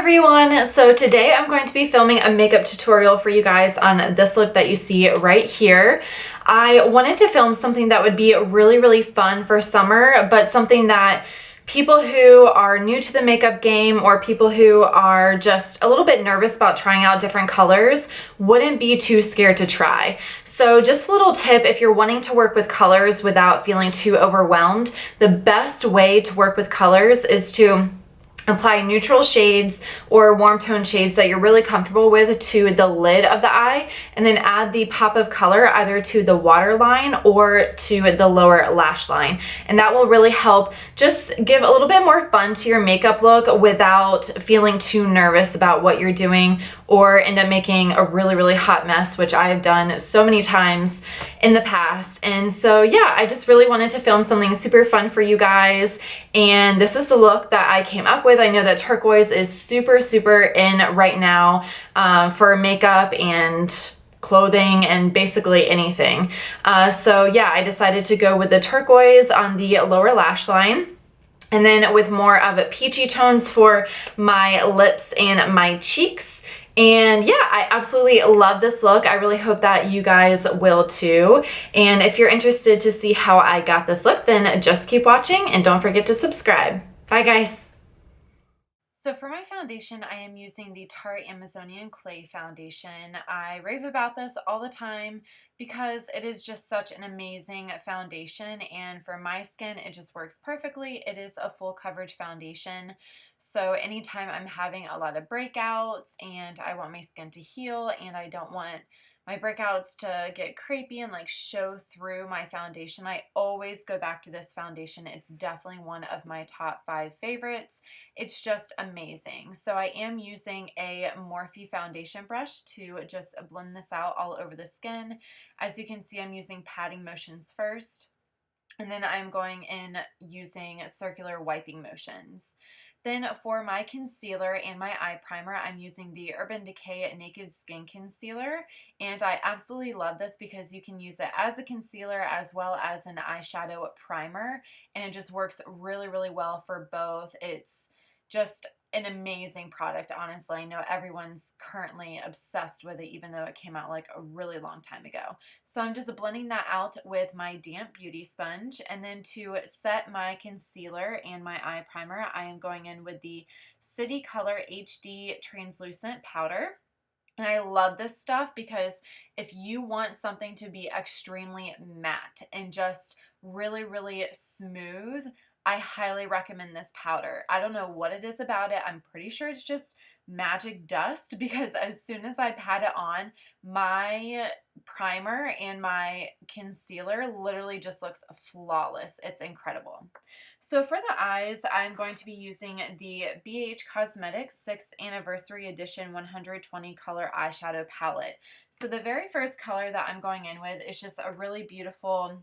everyone! So today I'm going to be filming a makeup tutorial for you guys on this look that you see right here. I wanted to film something that would be really fun for summer, but something that people who are new to the makeup game or people who are just a little bit nervous about trying out different colors wouldn't be too scared to try. So just a little tip, if you're wanting to work with colors without feeling too overwhelmed, the best way to work with colors is to apply neutral shades or warm tone shades that you're really comfortable with to the lid of the eye, and then add the pop of color either to the waterline or to the lower lash line. And that will really help just give a little bit more fun to your makeup look without feeling too nervous about what you're doing or end up making a really hot mess, which I have done so many times in the past. And so yeah, I just really wanted to film something super fun for you guys, and this is the look that I came up with. I know that turquoise is super in right now for makeup and clothing and basically anything. So yeah, I decided to go with the turquoise on the lower lash line, and then with more of peachy tones for my lips and my cheeks. And yeah, I absolutely love this look. I really hope that you guys will too. And if you're interested to see how I got this look, then just keep watching and don't forget to subscribe. Bye guys. So for my foundation, I am using the Tarte Amazonian Clay Foundation. I rave about this all the time because it is just such an amazing foundation, and for my skin, it just works perfectly. It is a full coverage foundation, so anytime I'm having a lot of breakouts and I want my skin to heal and I don't want my breakouts to get crepey and like show through my foundation, I always go back to this foundation. It's definitely one of my top 5 favorites. It's just amazing. So I am using a Morphe foundation brush to just blend this out all over the skin. As you can see, I'm using patting motions first, and then I'm going in using circular wiping motions. Then for my concealer and my eye primer, I'm using the Urban Decay Naked Skin Concealer, and I absolutely love this because you can use it as a concealer as well as an eyeshadow primer, and it just works really well for both. It's just an amazing product, honestly. I know everyone's currently obsessed with it, even though it came out like a really long time ago. So I'm just blending that out with my damp beauty sponge, and then to set my concealer and my eye primer, I am going in with the City Color HD Translucent Powder. And I love this stuff because if you want something to be extremely matte and just really smooth, I highly recommend this powder. I don't know what it is about it. I'm pretty sure it's just magic dust, because as soon as I pat it on, my primer and my concealer literally just looks flawless. It's incredible. So for the eyes, I'm going to be using the BH Cosmetics 6th Anniversary Edition 120 color eyeshadow palette. So the very first color that I'm going in with is just a really beautiful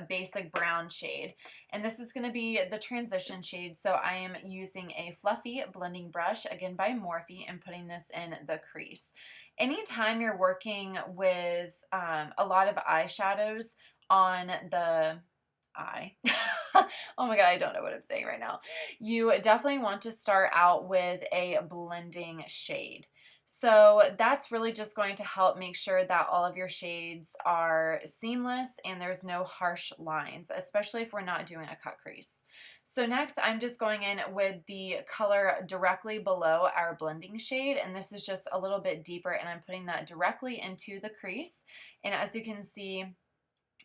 basic brown shade, and this is going to be the transition shade. So I am using a fluffy blending brush, again by Morphe, and putting this in the crease. Anytime you're working with a lot of eyeshadows on the eye oh my god, I don't know what I'm saying right now, you definitely want to start out with a blending shade. So that's really just going to help make sure that all of your shades are seamless and there's no harsh lines, especially if we're not doing a cut crease. So next, I'm just going in with the color directly below our blending shade, and this is just a little bit deeper, and I'm putting that directly into the crease. And as you can see,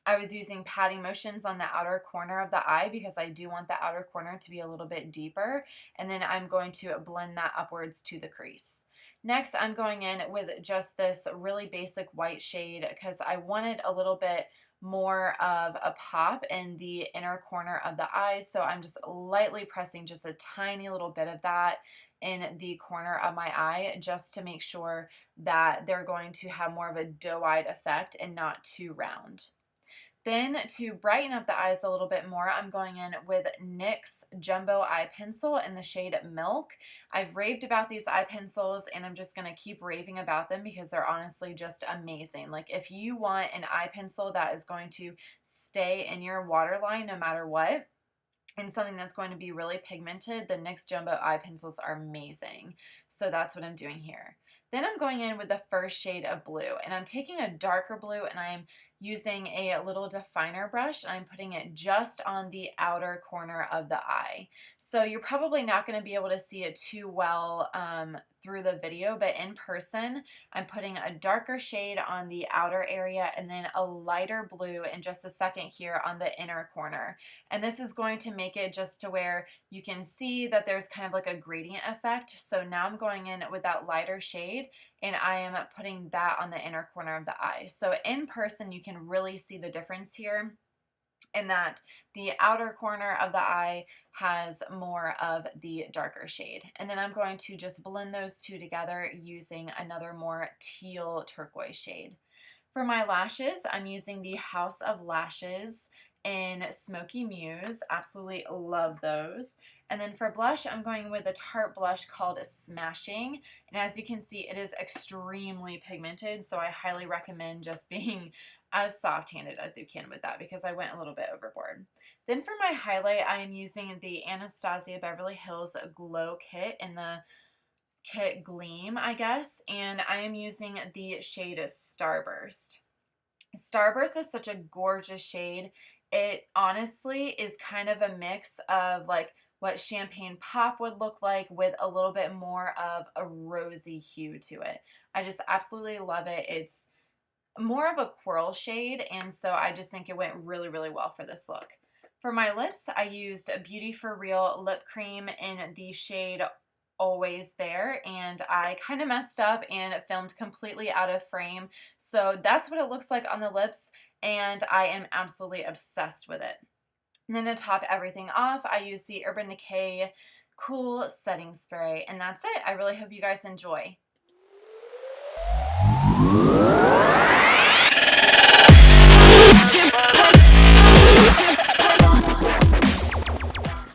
I was using patting motions on the outer corner of the eye because I do want the outer corner to be a little bit deeper, and then I'm going to blend that upwards to the crease. Next, I'm going in with just this really basic white shade because I wanted a little bit more of a pop in the inner corner of the eye, so I'm just lightly pressing just a tiny little bit of that in the corner of my eye just to make sure that they're going to have more of a doe-eyed effect and not too round. Then to brighten up the eyes a little bit more, I'm going in with NYX Jumbo Eye Pencil in the shade Milk. I've raved about these eye pencils, and I'm just going to keep raving about them because they're honestly just amazing. Like, if you want an eye pencil that is going to stay in your waterline no matter what, and something that's going to be really pigmented, the NYX Jumbo Eye Pencils are amazing. So that's what I'm doing here. Then I'm going in with the first shade of blue, and I'm taking a darker blue and I'm using a little definer brush, and I'm putting it just on the outer corner of the eye. So you're probably not going to be able to see it too well through the video, but in person, I'm putting a darker shade on the outer area and then a lighter blue in just a second here on the inner corner. And this is going to make it just to where you can see that there's kind of like a gradient effect. So now I'm going in with that lighter shade and I am putting that on the inner corner of the eye. So in person, you can really see the difference here, in that the outer corner of the eye has more of the darker shade. And then I'm going to just blend those two together using another more teal turquoise shade. For my lashes, I'm using the House of Lashes in Smoky Muse. Absolutely love those. And then for blush, I'm going with a Tarte blush called Smashing. And as you can see, it is extremely pigmented, so I highly recommend just being as soft-handed as you can with that, because I went a little bit overboard. Then for my highlight, I am using the Anastasia Beverly Hills Glow Kit in the Kit Gleam, I guess, and I am using the shade Starburst. Starburst is such a gorgeous shade. It honestly is kind of a mix of like what Champagne Pop would look like with a little bit more of a rosy hue to it. I just absolutely love it. It's more of a coral shade, and so I just think it went really, really well for this look. For my lips, I used Beauty For Real lip cream in the shade Always There, and I kind of messed up and filmed completely out of frame, so that's what it looks like on the lips, and I am absolutely obsessed with it. And then to top everything off, I use the Urban Decay Cool Setting Spray, and that's it. I really hope you guys enjoy.